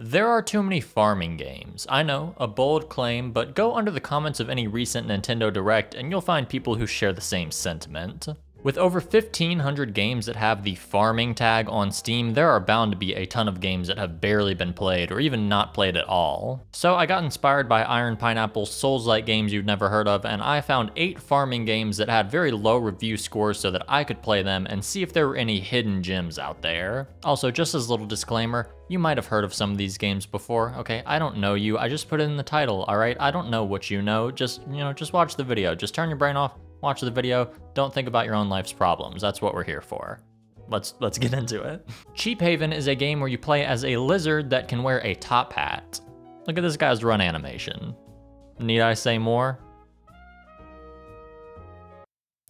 There are too many farming games. I know, a bold claim, but go under the comments of any recent Nintendo Direct and you'll find people who share the same sentiment. With over 1,500 games that have the farming tag on Steam, there are bound to be a ton of games that have barely been played or even not played at all. So I got inspired by Iron Pineapple's Souls-like games you've never heard of, and I found 8 farming games that had very low review scores so that I could play them and see if there were any hidden gems out there. Also, just as a little disclaimer, you might have heard of some of these games before, okay? I don't know you, I just put it in the title, alright? I don't know what you know, just watch the video. Just turn your brain off, watch the video, don't think about your own life's problems. That's what we're here for. Let's get into it. Cheap Haven is a game where you play as a lizard that can wear a top hat. Look at this guy's run animation. Need I say more?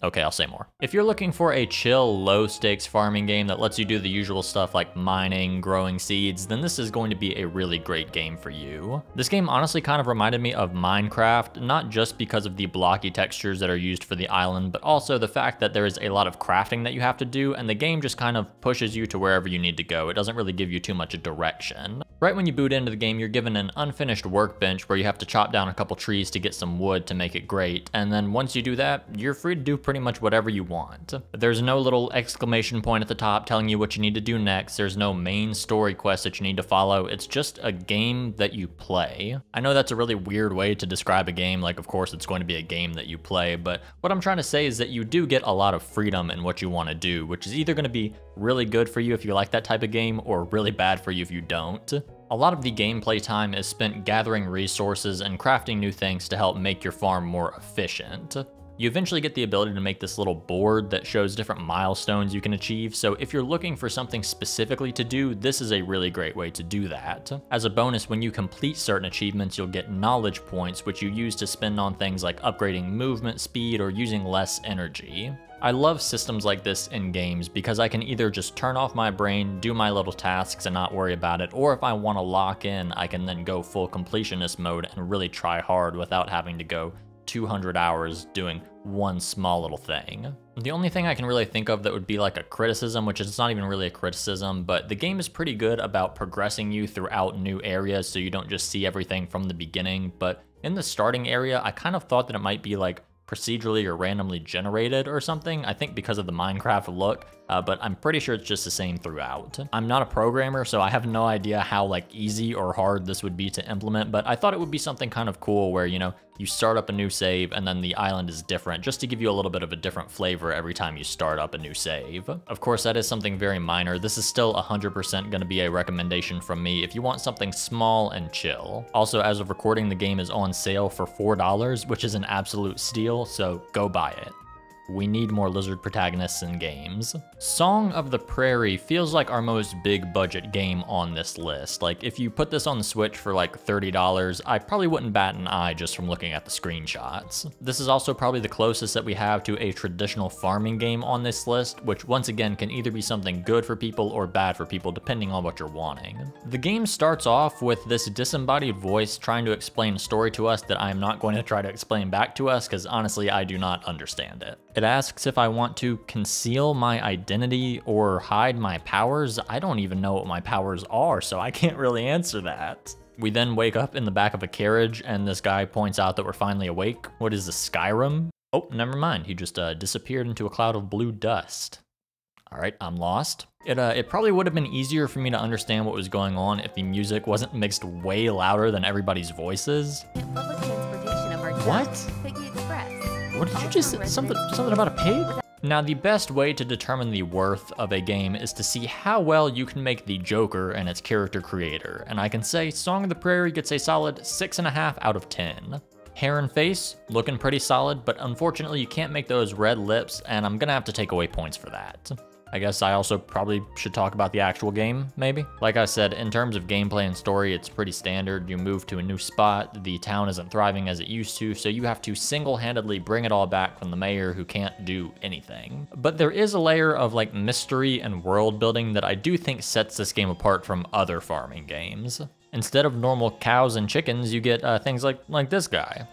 Okay, I'll say more. If you're looking for a chill, low-stakes farming game that lets you do the usual stuff like mining, growing seeds, then this is going to be a really great game for you. This game honestly kind of reminded me of Minecraft, not just because of the blocky textures that are used for the island, but also the fact that there is a lot of crafting that you have to do, and the game just kind of pushes you to wherever you need to go. It doesn't really give you too much direction. Right when you boot into the game, you're given an unfinished workbench where you have to chop down a couple trees to get some wood to make it great, and then once you do that, you're free to do pretty much whatever you want. There's no little exclamation point at the top telling you what you need to do next. There's no main story quest that you need to follow. It's just a game that you play. I know that's a really weird way to describe a game, like of course it's going to be a game that you play, but what I'm trying to say is that you do get a lot of freedom in what you want to do, which is either going to be really good for you if you like that type of game, or really bad for you if you don't. A lot of the gameplay time is spent gathering resources and crafting new things to help make your farm more efficient. You eventually get the ability to make this little board that shows different milestones you can achieve, so if you're looking for something specifically to do, this is a really great way to do that. As a bonus, when you complete certain achievements, you'll get knowledge points, which you use to spend on things like upgrading movement speed or using less energy. I love systems like this in games because I can either just turn off my brain, do my little tasks and not worry about it, or if I want to lock in, I can then go full completionist mode and really try hard without having to go 200 hours doing one small little thing. The only thing I can really think of that would be like a criticism, which is not even really a criticism, but the game is pretty good about progressing you throughout new areas so you don't just see everything from the beginning, but in the starting area, I kind of thought that it might be like procedurally or randomly generated or something, I think because of the Minecraft look, but I'm pretty sure it's just the same throughout. I'm not a programmer, so I have no idea how like easy or hard this would be to implement, but I thought it would be something kind of cool where, you start up a new save and then the island is different, just to give you a little bit of a different flavor every time you start up a new save. Of course, that is something very minor. This is still 100% going to be a recommendation from me if you want something small and chill. Also, as of recording, the game is on sale for $4, which is an absolute steal, so go buy it. We need more lizard protagonists in games. Song of the Prairie feels like our most big budget game on this list. Like, if you put this on the Switch for like $30, I probably wouldn't bat an eye just from looking at the screenshots. This is also probably the closest that we have to a traditional farming game on this list, which once again can either be something good for people or bad for people depending on what you're wanting. The game starts off with this disembodied voice trying to explain a story to us that I'm not going to try to explain back to us because honestly I do not understand it. It asks if I want to conceal my identity or hide my powers. I don't even know what my powers are, so I can't really answer that. We then wake up in the back of a carriage and this guy points out that we're finally awake. What is this, Skyrim? Oh, never mind. He just disappeared into a cloud of blue dust. All right, I'm lost. It probably would have been easier for me to understand what was going on if the music wasn't mixed way louder than everybody's voices. What? What did you just say? Something about a pig? Now, the best way to determine the worth of a game is to see how well you can make the Joker and its character creator, and I can say Song of the Prairie gets a solid 6.5 out of 10. Hair and face, looking pretty solid, but unfortunately you can't make those red lips, and I'm gonna have to take away points for that. I guess I also probably should talk about the actual game, maybe? Like I said, in terms of gameplay and story, it's pretty standard. You move to a new spot, the town isn't thriving as it used to, so you have to single-handedly bring it all back from the mayor who can't do anything. But there is a layer of like mystery and world building that I do think sets this game apart from other farming games. Instead of normal cows and chickens, you get things like this guy.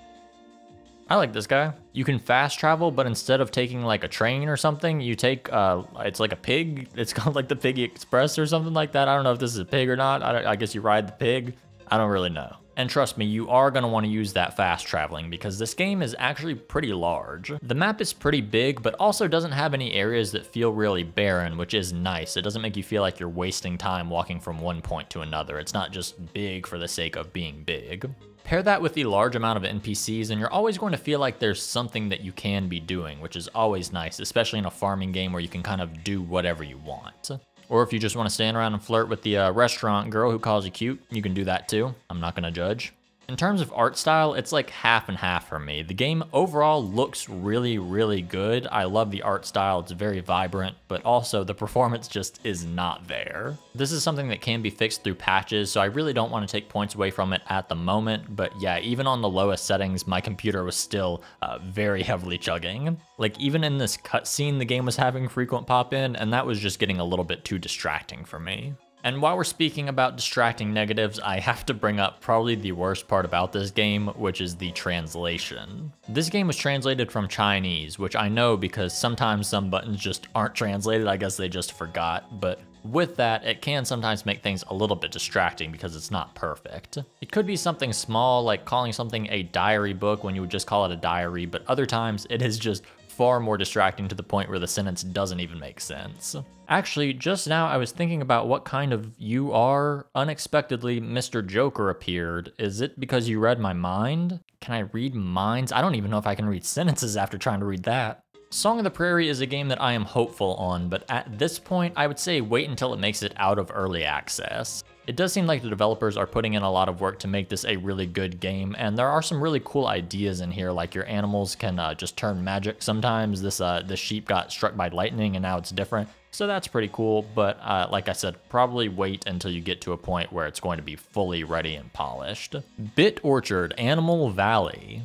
I like this guy. You can fast travel, but instead of taking like a train or something, you take, it's like a pig. It's called like the Piggy Express or something like that. I don't know if this is a pig or not. I guess you ride the pig. I don't really know. And trust me, you are going to want to use that fast traveling because this game is actually pretty large. The map is pretty big, but also doesn't have any areas that feel really barren, which is nice. It doesn't make you feel like you're wasting time walking from one point to another. It's not just big for the sake of being big. Pair that with the large amount of NPCs and you're always going to feel like there's something that you can be doing, which is always nice, especially in a farming game where you can kind of do whatever you want. Or if you just want to stand around and flirt with the restaurant girl who calls you cute, you can do that too. I'm not going to judge. In terms of art style, it's like half and half for me. The game overall looks really, really good. I love the art style, it's very vibrant, but also the performance just is not there. This is something that can be fixed through patches, so I really don't want to take points away from it at the moment, but yeah, even on the lowest settings, my computer was still very heavily chugging. Like even in this cutscene, the game was having frequent pop-in, and that was just getting a little bit too distracting for me. And while we're speaking about distracting negatives, I have to bring up probably the worst part about this game, which is the translation. This game was translated from Chinese, which I know because sometimes some buttons just aren't translated. I guess they just forgot, but with that, it can sometimes make things a little bit distracting because it's not perfect. It could be something small like calling something a diary book when you would just call it a diary, but other times it is just far more distracting to the point where the sentence doesn't even make sense. Actually, just now I was thinking about what kind of you are. Unexpectedly, Mr. Joker appeared. Is it because you read my mind? Can I read minds? I don't even know if I can read sentences after trying to read that. Song of the Prairie is a game that I am hopeful on, but at this point, I would say wait until it makes it out of early access. It does seem like the developers are putting in a lot of work to make this a really good game, and there are some really cool ideas in here, like your animals can just turn magic sometimes. This sheep got struck by lightning and now it's different, so that's pretty cool, but like I said, probably wait until you get to a point where it's going to be fully ready and polished. Bit Orchard, Animal Valley.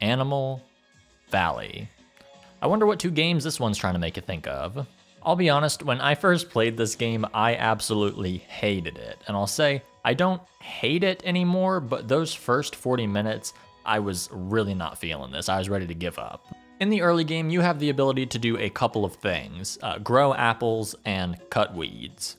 Animal Valley. I wonder what two games this one's trying to make you think of. I'll be honest, when I first played this game, I absolutely hated it. And I'll say, I don't hate it anymore, but those first 40 minutes, I was really not feeling this. I was ready to give up. In the early game, you have the ability to do a couple of things. Grow apples and cut weeds.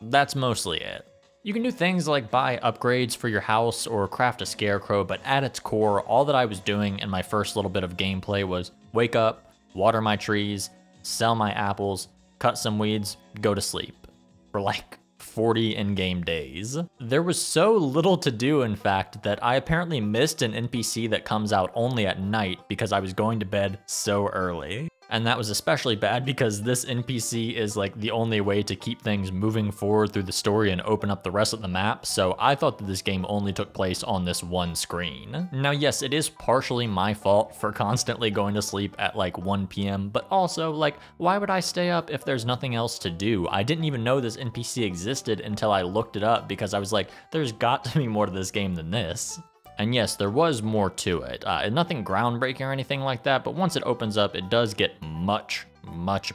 That's mostly it. You can do things like buy upgrades for your house or craft a scarecrow, but at its core, all that I was doing in my first little bit of gameplay was wake up, water my trees, sell my apples, cut some weeds, go to sleep for like 40 in-game days. There was so little to do, in fact, that I apparently missed an NPC that comes out only at night because I was going to bed so early. And that was especially bad because this NPC is like the only way to keep things moving forward through the story and open up the rest of the map, so I thought that this game only took place on this one screen. Now yes, it is partially my fault for constantly going to sleep at like 1 p.m, but also like, why would I stay up if there's nothing else to do? I didn't even know this NPC existed until I looked it up because I was like, there's got to be more to this game than this. And yes, there was more to it. Nothing groundbreaking or anything like that, but once it opens up, it does get much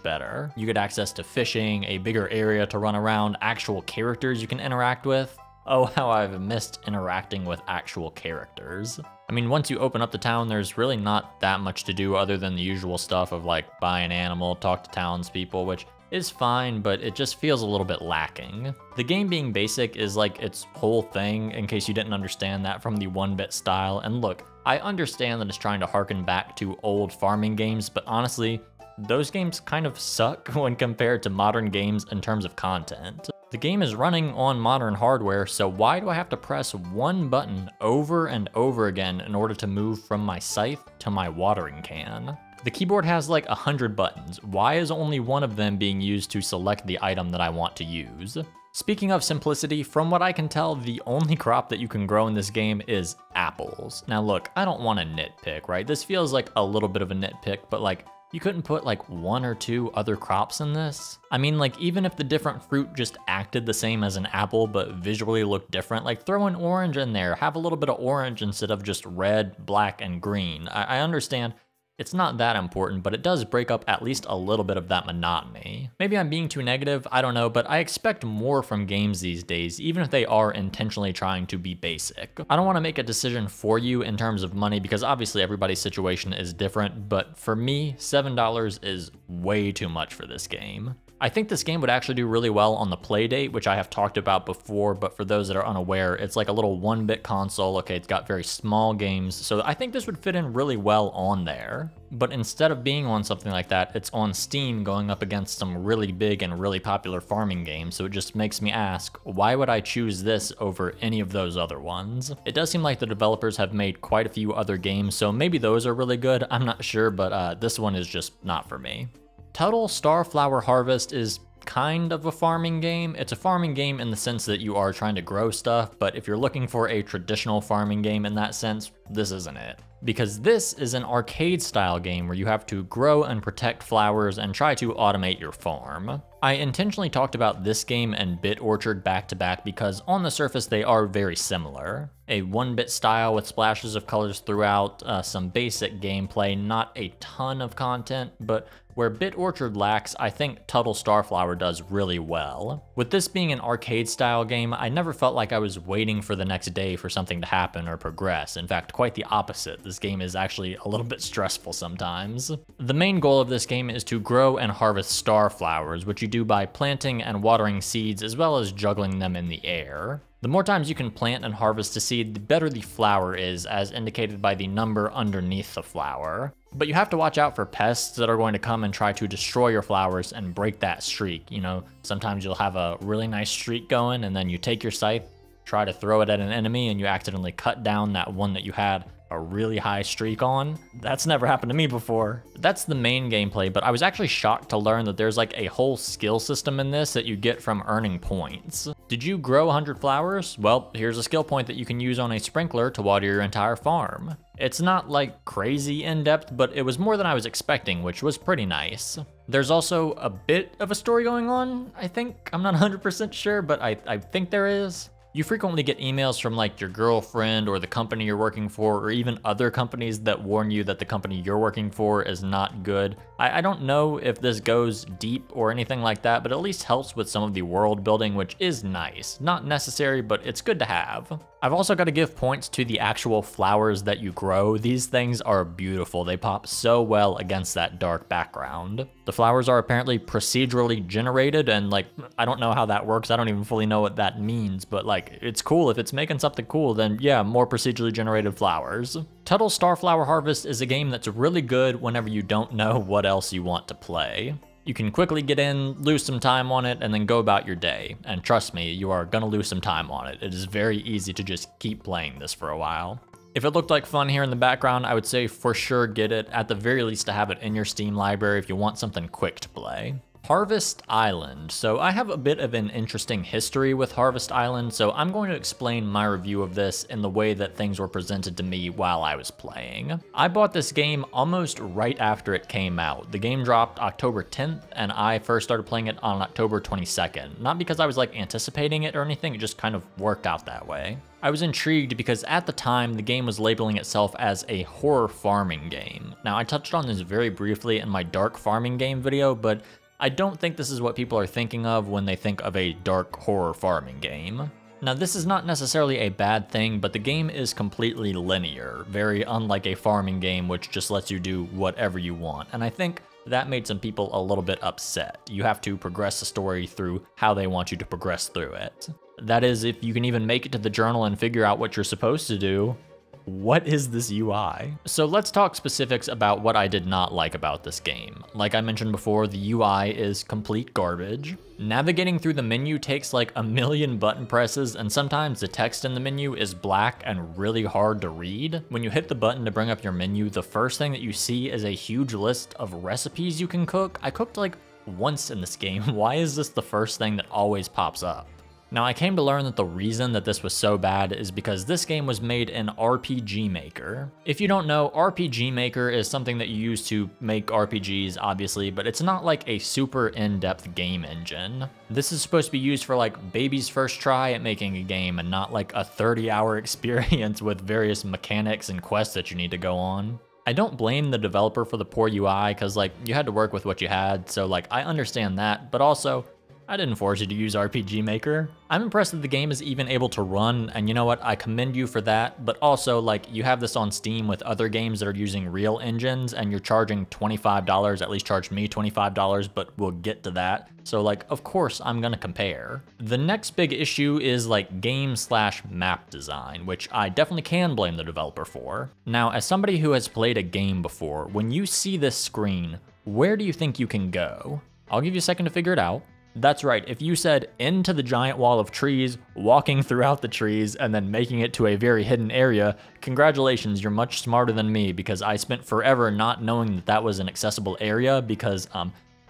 better. You get access to fishing, a bigger area to run around, actual characters you can interact with. Oh, how I've missed interacting with actual characters. I mean, once you open up the town, there's really not that much to do other than the usual stuff of like buy an animal, talk to townspeople, which is fine, but it just feels a little bit lacking. The game being basic is like its whole thing, in case you didn't understand that from the 1-bit style. And look, I understand that it's trying to harken back to old farming games, but honestly, those games kind of suck when compared to modern games in terms of content. The game is running on modern hardware, so why do I have to press one button over and over again in order to move from my scythe to my watering can? The keyboard has like 100 buttons. Why is only one of them being used to select the item that I want to use? Speaking of simplicity, from what I can tell, the only crop that you can grow in this game is apples. Now look, I don't want to nitpick, right? This feels like a little bit of a nitpick, but like, you couldn't put like 1 or 2 other crops in this? I mean, like, even if the different fruit just acted the same as an apple, but visually looked different, like throw an orange in there, have a little bit of orange instead of just red, black, and green. I understand It's not that important, but it does break up at least a little bit of that monotony. Maybe I'm being too negative, I don't know, but I expect more from games these days, even if they are intentionally trying to be basic. I don't want to make a decision for you in terms of money because obviously everybody's situation is different, but for me, $7 is way too much for this game. I think this game would actually do really well on the Playdate, which I have talked about before, but for those that are unaware, it's like a little 1-bit console. Okay, it's got very small games, so I think this would fit in really well on there. But instead of being on something like that, it's on Steam going up against some really big and really popular farming games, so it just makes me ask, why would I choose this over any of those other ones? It does seem like the developers have made quite a few other games, so maybe those are really good, I'm not sure, but this one is just not for me. Tuttle Starflower Harvest is kind of a farming game. It's a farming game in the sense that you are trying to grow stuff, but if you're looking for a traditional farming game in that sense, this isn't it. Because this is an arcade style game where you have to grow and protect flowers and try to automate your farm. I intentionally talked about this game and Bit Orchard back to back because on the surface they are very similar. A 1-bit style with splashes of colors throughout, some basic gameplay, not a ton of content, but where Bit Orchard lacks, I think Tuttle Starflower does really well. With this being an arcade style game, I never felt like I was waiting for the next day for something to happen or progress. In fact, quite the opposite. This game is actually a little bit stressful sometimes. The main goal of this game is to grow and harvest starflowers, which you do by planting and watering seeds as well as juggling them in the air. The more times you can plant and harvest a seed, the better the flower is, as indicated by the number underneath the flower. But you have to watch out for pests that are going to come and try to destroy your flowers and break that streak. You know, sometimes you'll have a really nice streak going and then you take your scythe, try to throw it at an enemy, and you accidentally cut down that one that you had a really high streak on. That's never happened to me before. That's the main gameplay, but I was actually shocked to learn that there's like a whole skill system in this that you get from earning points. Did you grow 100 flowers? Well, here's a skill point that you can use on a sprinkler to water your entire farm. It's not like crazy in-depth, but it was more than I was expecting, which was pretty nice. There's also a bit of a story going on, I think. I'm not 100% sure, but I think there is. You frequently get emails from like your girlfriend or the company you're working for, or even other companies that warn you that the company you're working for is not good. I don't know if this goes deep or anything like that, but at least helps with some of the world building, which is nice. Not necessary, but it's good to have. I've also got to give points to the actual flowers that you grow. These things are beautiful. They pop so well against that dark background. The flowers are apparently procedurally generated, and like, I don't know how that works. I don't even fully know what that means, but like, it's cool. If it's making something cool, then yeah, more procedurally generated flowers. Tuttle Starflower Harvest is a game that's really good whenever you don't know what else you want to play. You can quickly get in, lose some time on it, and then go about your day. And trust me, you are gonna lose some time on it. It is very easy to just keep playing this for a while. If it looked like fun here in the background, I would say for sure get it, at the very least to have it in your Steam library if you want something quick to play. Harvest Island. So I have a bit of an interesting history with Harvest Island, so I'm going to explain my review of this in the way that things were presented to me while I was playing. I bought this game almost right after it came out. The game dropped October 10th, and I first started playing it on October 22nd. Not because I was like anticipating it or anything, it just kind of worked out that way. I was intrigued because at the time, the game was labeling itself as a horror farming game. Now, I touched on this very briefly in my dark farming game video, but I don't think this is what people are thinking of when they think of a dark horror farming game. Now, this is not necessarily a bad thing, but the game is completely linear, very unlike a farming game which just lets you do whatever you want, and I think that made some people a little bit upset. You have to progress the story through how they want you to progress through it. That is, if you can even make it to the journal and figure out what you're supposed to do. What is this UI? So let's talk specifics about what I did not like about this game. Like I mentioned before, the UI is complete garbage. Navigating through the menu takes like a million button presses, and sometimes the text in the menu is black and really hard to read. When you hit the button to bring up your menu, the first thing that you see is a huge list of recipes you can cook. I cooked like once in this game. Why is this the first thing that always pops up? Now, I came to learn that the reason that this was so bad is because this game was made in RPG Maker. If you don't know, RPG Maker is something that you use to make RPGs, obviously, but it's not like a super in-depth game engine. This is supposed to be used for like baby's first try at making a game and not like a 30-hour experience with various mechanics and quests that you need to go on. I don't blame the developer for the poor UI, because like you had to work with what you had, so like I understand that, but also I didn't force you to use RPG Maker. I'm impressed that the game is even able to run, and you know what, I commend you for that, but also like you have this on Steam with other games that are using real engines and you're charging $25, at least charge me $25, but we'll get to that. So like, of course I'm gonna compare. The next big issue is like game/map design, which I definitely can blame the developer for. Now, as somebody who has played a game before, when you see this screen, where do you think you can go? I'll give you a second to figure it out. That's right, if you said into the giant wall of trees, walking throughout the trees, and then making it to a very hidden area, congratulations, you're much smarter than me, because I spent forever not knowing that that was an accessible area, because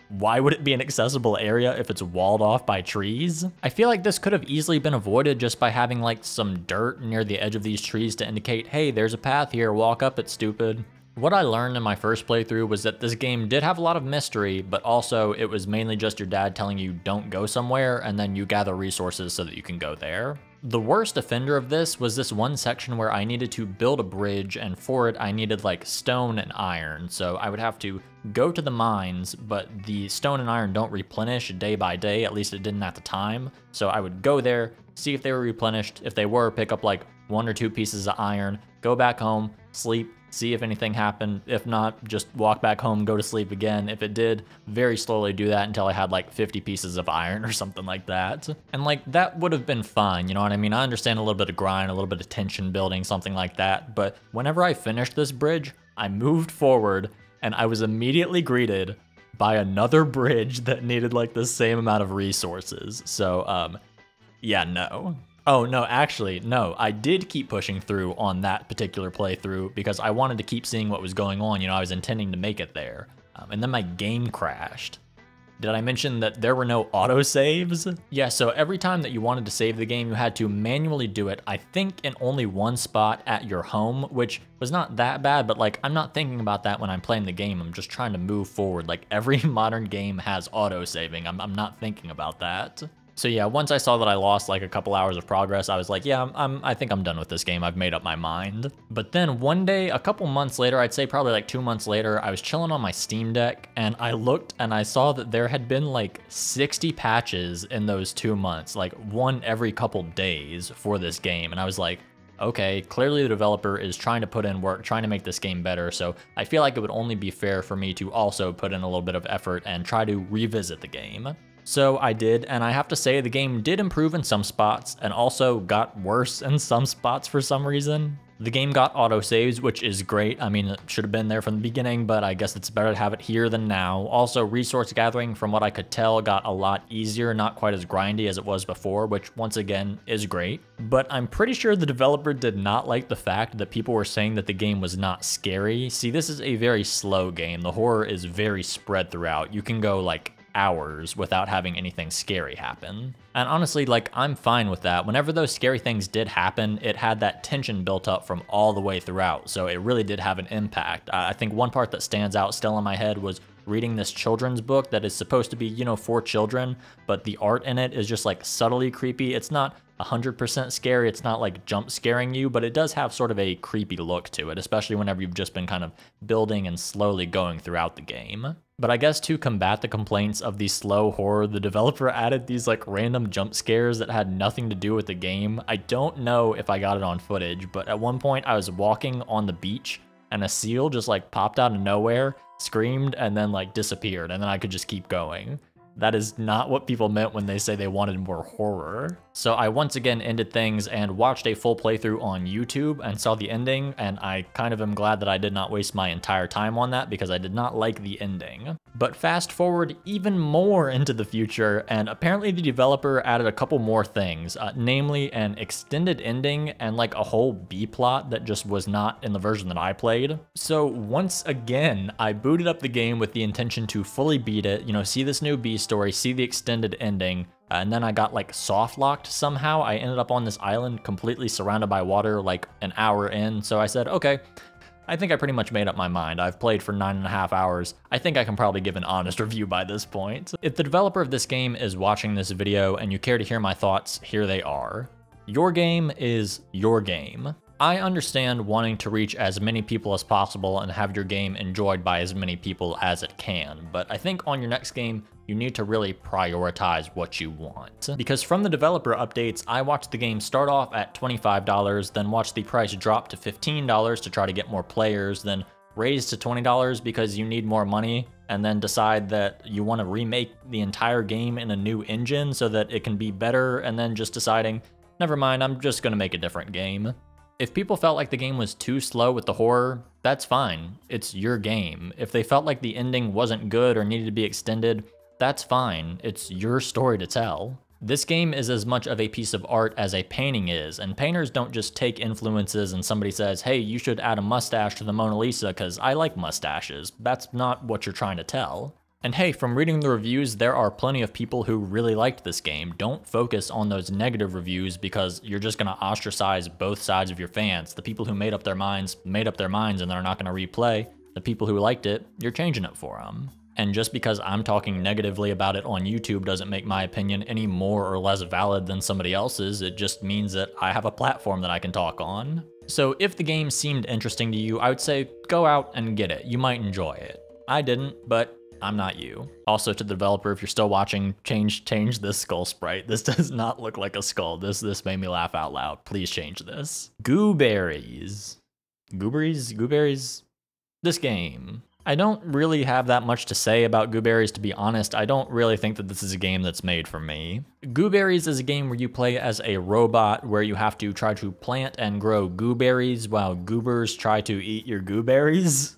why would it be an accessible area if it's walled off by trees? I feel like this could have easily been avoided just by having like some dirt near the edge of these trees to indicate, hey, there's a path here, walk up it, stupid. What I learned in my first playthrough was that this game did have a lot of mystery, but also it was mainly just your dad telling you don't go somewhere and then you gather resources so that you can go there. The worst offender of this was this one section where I needed to build a bridge, and for it I needed like stone and iron. So I would have to go to the mines, but the stone and iron don't replenish day by day, at least it didn't at the time. So I would go there, see if they were replenished. If they were, pick up like 1 or 2 pieces of iron, go back home, sleep, see if anything happened. If not, just walk back home, go to sleep again. If it did, very slowly do that until I had like 50 pieces of iron or something like that. And like that would have been fine, you know what I mean? I understand a little bit of grind, a little bit of tension building, something like that. But whenever I finished this bridge, I moved forward and I was immediately greeted by another bridge that needed like the same amount of resources. So yeah, no. Oh, no, actually, no, I did keep pushing through on that particular playthrough because I wanted to keep seeing what was going on. You know, I was intending to make it there. And then my game crashed. Did I mention that there were no autosaves? Yeah, so every time that you wanted to save the game, you had to manually do it, I think in only one spot at your home, which was not that bad, but like, I'm not thinking about that when I'm playing the game. I'm just trying to move forward. Like, every modern game has autosaving. I'm not thinking about that. So yeah, once I saw that I lost like a couple hours of progress, I was like, yeah, I think I'm done with this game. I've made up my mind. But then one day, a couple months later, I'd say probably like 2 months later, I was chilling on my Steam Deck and I looked and I saw that there had been like 60 patches in those 2 months, like one every couple days for this game. And I was like, okay, clearly the developer is trying to put in work, trying to make this game better. So I feel like it would only be fair for me to also put in a little bit of effort and try to revisit the game. So I did, and I have to say the game did improve in some spots and also got worse in some spots for some reason. The game got autosaves, which is great. I mean, it should have been there from the beginning, but I guess it's better to have it here than now. Also, resource gathering, from what I could tell, got a lot easier, not quite as grindy as it was before, which once again is great. But I'm pretty sure the developer did not like the fact that people were saying that the game was not scary. See, this is a very slow game. The horror is very spread throughout. You can go like hours without having anything scary happen. And honestly, like, I'm fine with that. Whenever those scary things did happen, it had that tension built up from all the way throughout, so it really did have an impact. I think one part that stands out still in my head was reading this children's book that is supposed to be, you know, for children, but the art in it is just like subtly creepy. It's not 100% scary, it's not like jump scaring you, but it does have sort of a creepy look to it, especially whenever you've just been kind of building and slowly going throughout the game. But I guess to combat the complaints of the slow horror, the developer added these like random jump scares that had nothing to do with the game. I don't know if I got it on footage, but at one point I was walking on the beach and a seal just like popped out of nowhere, screamed, and then like disappeared, and then I could just keep going. That is not what people meant when they say they wanted more horror. So I once again ended things and watched a full playthrough on YouTube and saw the ending, and I kind of am glad that I did not waste my entire time on that because I did not like the ending. But fast forward even more into the future, and apparently the developer added a couple more things, namely an extended ending and like a whole B-plot that just was not in the version that I played. So once again, I booted up the game with the intention to fully beat it, you know, see this new B story, see the extended ending, and then I got like soft locked somehow. I ended up on this island completely surrounded by water like an hour in, so I said, okay, I think I pretty much made up my mind. I've played for 9.5 hours. I think I can probably give an honest review by this point. If the developer of this game is watching this video and you care to hear my thoughts, here they are. Your game is your game. I understand wanting to reach as many people as possible and have your game enjoyed by as many people as it can, but I think on your next game, you need to really prioritize what you want. Because from the developer updates, I watched the game start off at $25, then watch the price drop to $15 to try to get more players, then raise to $20 because you need more money, and then decide that you want to remake the entire game in a new engine so that it can be better, and then just deciding, never mind, I'm just gonna make a different game. If people felt like the game was too slow with the horror, that's fine. It's your game. If they felt like the ending wasn't good or needed to be extended, that's fine. It's your story to tell. This game is as much of a piece of art as a painting is, and painters don't just take influences and somebody says, hey, you should add a mustache to the Mona Lisa because I like mustaches. That's not what you're trying to tell. And hey, from reading the reviews, there are plenty of people who really liked this game. Don't focus on those negative reviews because you're just gonna ostracize both sides of your fans. The people who made up their minds and they're not gonna replay. The people who liked it, you're changing it for them. And just because I'm talking negatively about it on YouTube doesn't make my opinion any more or less valid than somebody else's. It just means that I have a platform that I can talk on. So if the game seemed interesting to you, I would say go out and get it. You might enjoy it. I didn't, but I'm not you. Also, to the developer, if you're still watching, change this skull sprite. This does not look like a skull. This made me laugh out loud. Please change this. Goob Berries. Goob Berries? This game. I don't really have that much to say about Goob Berries, to be honest. I don't really think that this is a game that's made for me. Goob Berries is a game where you play as a robot where you have to try to plant and grow gooberries while goobers try to eat your gooberries.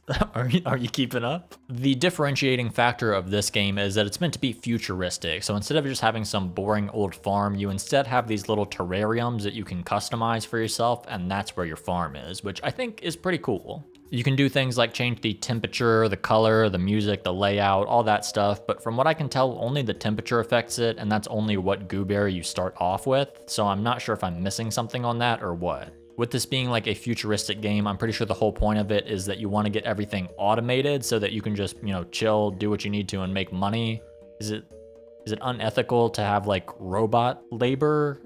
Are you keeping up? The differentiating factor of this game is that it's meant to be futuristic. So instead of just having some boring old farm, you instead have these little terrariums that you can customize for yourself, and that's where your farm is, which I think is pretty cool. You can do things like change the temperature, the color, the music, the layout, all that stuff, but from what I can tell, only the temperature affects it, and that's only what gooberry you start off with, so I'm not sure if I'm missing something on that or what. With this being like a futuristic game, I'm pretty sure the whole point of it is that you want to get everything automated so that you can just, chill, do what you need to, and make money. Is it unethical to have like robot labor?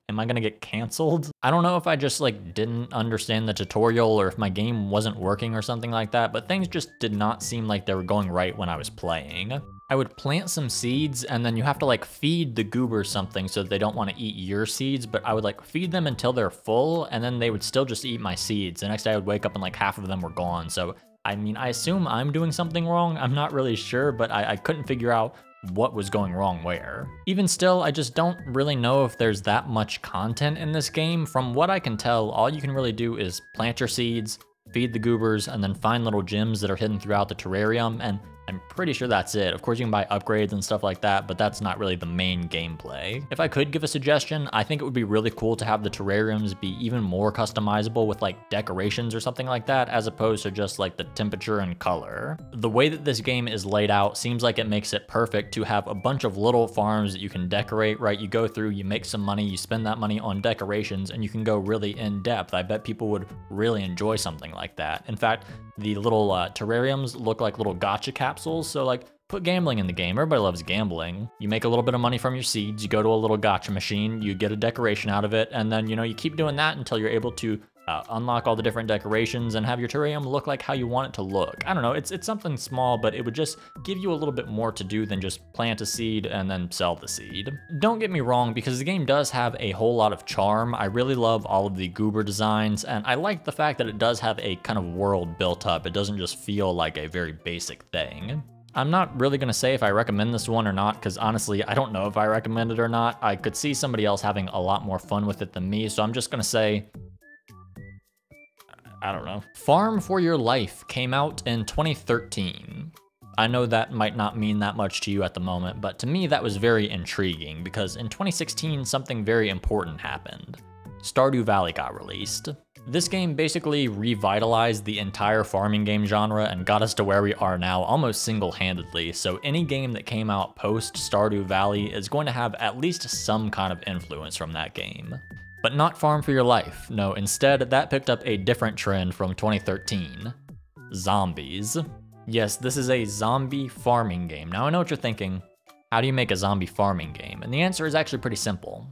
Am I gonna get canceled? I don't know if I just didn't understand the tutorial or if my game wasn't working or something like that, but things just did not seem like they were going right when I was playing. I would plant some seeds and then you have to feed the goobers something so that they don't want to eat your seeds, but I would feed them until they're full and then they would still just eat my seeds. The next day I would wake up and half of them were gone. So, I mean, I assume I'm doing something wrong. I'm not really sure, but I couldn't figure out what was going wrong where. Even still, I just don't really know if there's that much content in this game. From what I can tell, all you can really do is plant your seeds, feed the goobers, and then find little gems that are hidden throughout the terrarium, and I'm pretty sure that's it. Of course, you can buy upgrades and stuff like that, but that's not really the main gameplay. If I could give a suggestion, I think it would be really cool to have the terrariums be even more customizable with decorations or something like that, as opposed to just the temperature and color. The way that this game is laid out seems like it makes it perfect to have a bunch of little farms that you can decorate, right? You go through, you make some money, you spend that money on decorations, and you can go really in depth. I bet people would really enjoy something like that. In fact, the little terrariums look like little gacha capsules, so put gambling in the game. Everybody loves gambling. You make a little bit of money from your seeds, you go to a little gacha machine, you get a decoration out of it, and then you keep doing that until you're able to unlock all the different decorations and have your terrarium look like how you want it to look. I don't know, it's something small, but it would just give you a little bit more to do than just plant a seed and then sell the seed. Don't get me wrong, because the game does have a whole lot of charm. I really love all of the goober designs, and I like the fact that it does have a kind of world built up. It doesn't just feel like a very basic thing. I'm not really gonna say if I recommend this one or not, because honestly, I don't know if I recommend it or not. I could see somebody else having a lot more fun with it than me, so I'm just gonna say, I don't know. Farm for Your Life came out in 2013. I know that might not mean that much to you at the moment, but to me that was very intriguing because in 2016 something very important happened. Stardew Valley got released. This game basically revitalized the entire farming game genre and got us to where we are now almost single-handedly, so any game that came out post Stardew Valley is going to have at least some kind of influence from that game. But not Farm for Your Life. No, instead, that picked up a different trend from 2013. Zombies. Yes, this is a zombie farming game. Now I know what you're thinking. How do you make a zombie farming game? And the answer is actually pretty simple.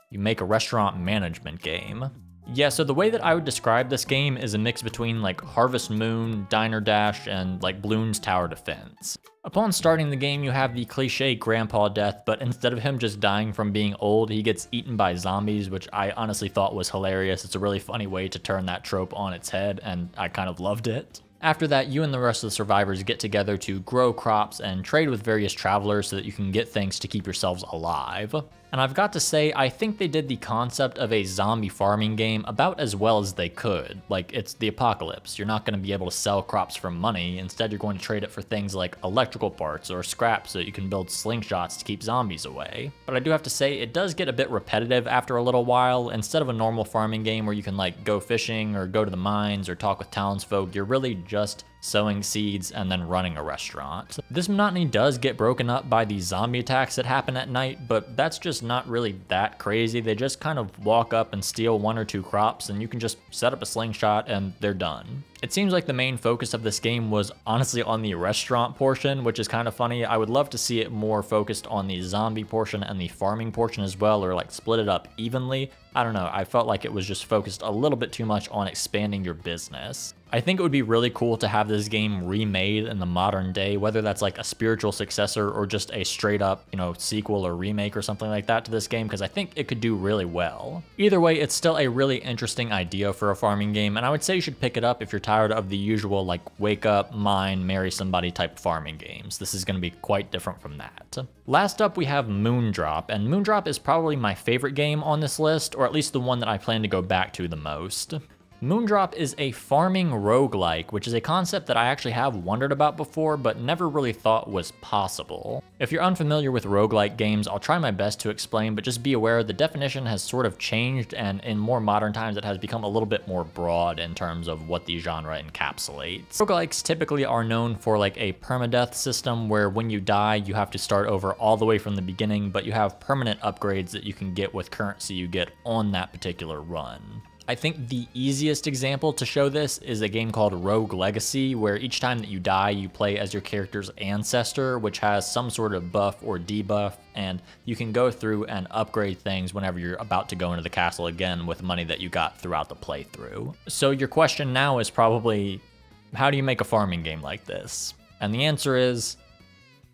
You make a restaurant management game. Yeah, so the way that I would describe this game is a mix between like Harvest Moon, Diner Dash, and like Bloons Tower Defense. Upon starting the game, you have the cliche grandpa death, but instead of him just dying from being old, he gets eaten by zombies, which I honestly thought was hilarious. It's a really funny way to turn that trope on its head, and I kind of loved it. After that, you and the rest of the survivors get together to grow crops and trade with various travelers so that you can get things to keep yourselves alive. And I've got to say, I think they did the concept of a zombie farming game about as well as they could. Like, it's the apocalypse. You're not going to be able to sell crops for money. Instead, you're going to trade it for things like electrical parts or scraps so that you can build slingshots to keep zombies away. But I do have to say, it does get a bit repetitive after a little while. Instead of a normal farming game where you can like go fishing or go to the mines or talk with townsfolk, you're really just sowing seeds and then running a restaurant. This monotony does get broken up by the zombie attacks that happen at night, but that's just not really that crazy. They just kind of walk up and steal 1 or 2 crops, and you can just set up a slingshot and they're done. It seems like the main focus of this game was honestly on the restaurant portion, which is kind of funny. I would love to see it more focused on the zombie portion and the farming portion as well, or like split it up evenly. I don't know, I felt like it was just focused a little bit too much on expanding your business. I think it would be really cool to have this game remade in the modern day, whether that's like a spiritual successor or just a straight up, sequel or remake or something like that to this game, because I think it could do really well. Either way, it's still a really interesting idea for a farming game, and I would say you should pick it up if you're tired of the usual like wake up, mine, marry somebody type farming games. This is going to be quite different from that. Last up, we have Moondrop, and Moondrop is probably my favorite game on this list, or at least the one that I plan to go back to the most. Moondrop is a farming roguelike, which is a concept that I actually have wondered about before, but never really thought was possible. If you're unfamiliar with roguelike games, I'll try my best to explain, but just be aware the definition has sort of changed, and in more modern times it has become a little bit more broad in terms of what the genre encapsulates. Roguelikes typically are known for like a permadeath system where when you die, you have to start over all the way from the beginning, but you have permanent upgrades that you can get with currency you get on that particular run. I think the easiest example to show this is a game called Rogue Legacy, where each time that you die, you play as your character's ancestor, which has some sort of buff or debuff, and you can go through and upgrade things whenever you're about to go into the castle again with money that you got throughout the playthrough. So your question now is probably, how do you make a farming game like this? And the answer is,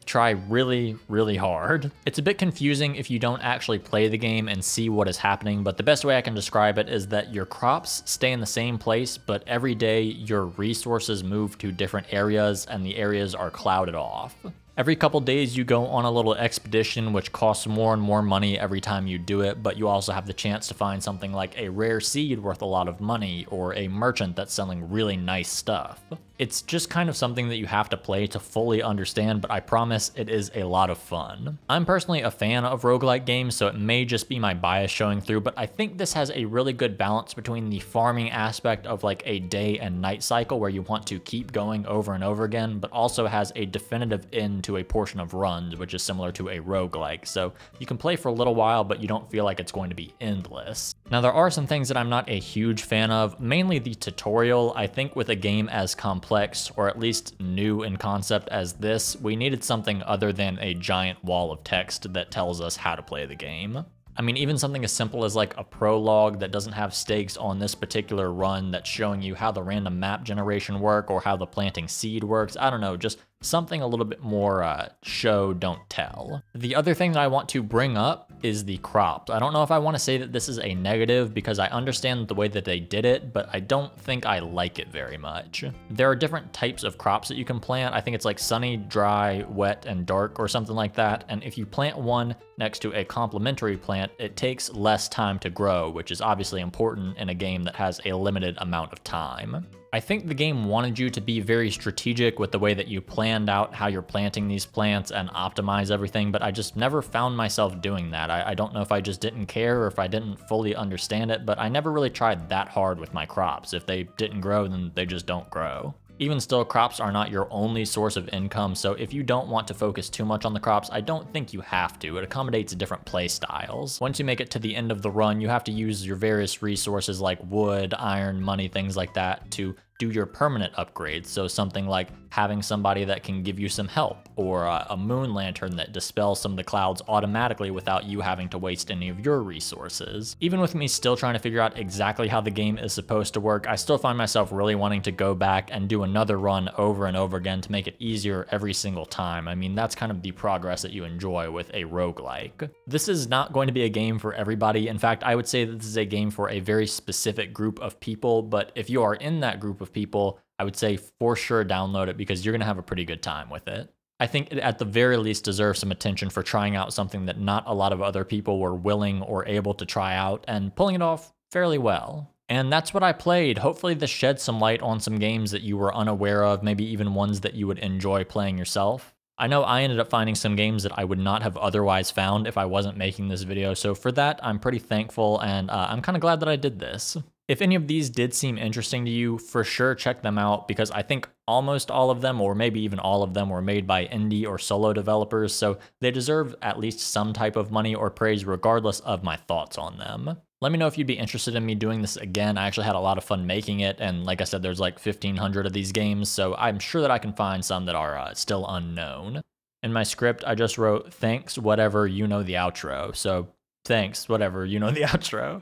try really, really hard. It's a bit confusing if you don't actually play the game and see what is happening, but the best way I can describe it is that your crops stay in the same place, but every day your resources move to different areas and the areas are clouded off. Every couple days you go on a little expedition which costs more and more money every time you do it, but you also have the chance to find something like a rare seed worth a lot of money or a merchant that's selling really nice stuff. It's just kind of something that you have to play to fully understand, but I promise it is a lot of fun. I'm personally a fan of roguelike games, so it may just be my bias showing through, but I think this has a really good balance between the farming aspect of like a day and night cycle where you want to keep going over and over again, but also has a definitive end to a portion of runs, which is similar to a roguelike. So you can play for a little while, but you don't feel like it's going to be endless. Now there are some things that I'm not a huge fan of, mainly the tutorial. I think with a game as complex, or at least new in concept as this, we needed something other than a giant wall of text that tells us how to play the game. I mean, even something as simple as like a prologue that doesn't have stakes on this particular run that's showing you how the random map generation work or how the planting seed works. I don't know, just something a little bit more show, don't tell. The other thing that I want to bring up is the crops. I don't know if I want to say that this is a negative because I understand the way that they did it, but I don't think I like it very much. There are different types of crops that you can plant. I think it's like sunny, dry, wet, and dark or something like that. And if you plant one next to a complementary plant, it takes less time to grow, which is obviously important in a game that has a limited amount of time. I think the game wanted you to be very strategic with the way that you planned out how you're planting these plants and optimize everything, but I just never found myself doing that. I don't know if I just didn't care or if I didn't fully understand it, but I never really tried that hard with my crops. If they didn't grow, then they just don't grow. Even still, crops are not your only source of income, so if you don't want to focus too much on the crops, I don't think you have to. It accommodates different play styles. Once you make it to the end of the run, you have to use your various resources like wood, iron, money, things like that to do your permanent upgrades. So something like having somebody that can give you some help, or a moon lantern that dispels some of the clouds automatically without you having to waste any of your resources. Even with me still trying to figure out exactly how the game is supposed to work, I still find myself really wanting to go back and do another run over and over again to make it easier every single time. I mean, that's kind of the progress that you enjoy with a roguelike. This is not going to be a game for everybody. In fact, I would say that this is a game for a very specific group of people, but if you are in that group of people, I would say for sure download it because you're going to have a pretty good time with it. I think it at the very least deserves some attention for trying out something that not a lot of other people were willing or able to try out and pulling it off fairly well. And that's what I played. Hopefully this sheds some light on some games that you were unaware of, maybe even ones that you would enjoy playing yourself. I know I ended up finding some games that I would not have otherwise found if I wasn't making this video, so for that I'm pretty thankful, and I'm kind of glad that I did this. If any of these did seem interesting to you, for sure check them out, because I think almost all of them, or maybe even all of them, were made by indie or solo developers, so they deserve at least some type of money or praise regardless of my thoughts on them. Let me know if you'd be interested in me doing this again. I actually had a lot of fun making it, and like I said, there's like 1,500 of these games, so I'm sure that I can find some that are still unknown. In my script, I just wrote, thanks, whatever, you know the outro. So, thanks, whatever, you know the outro.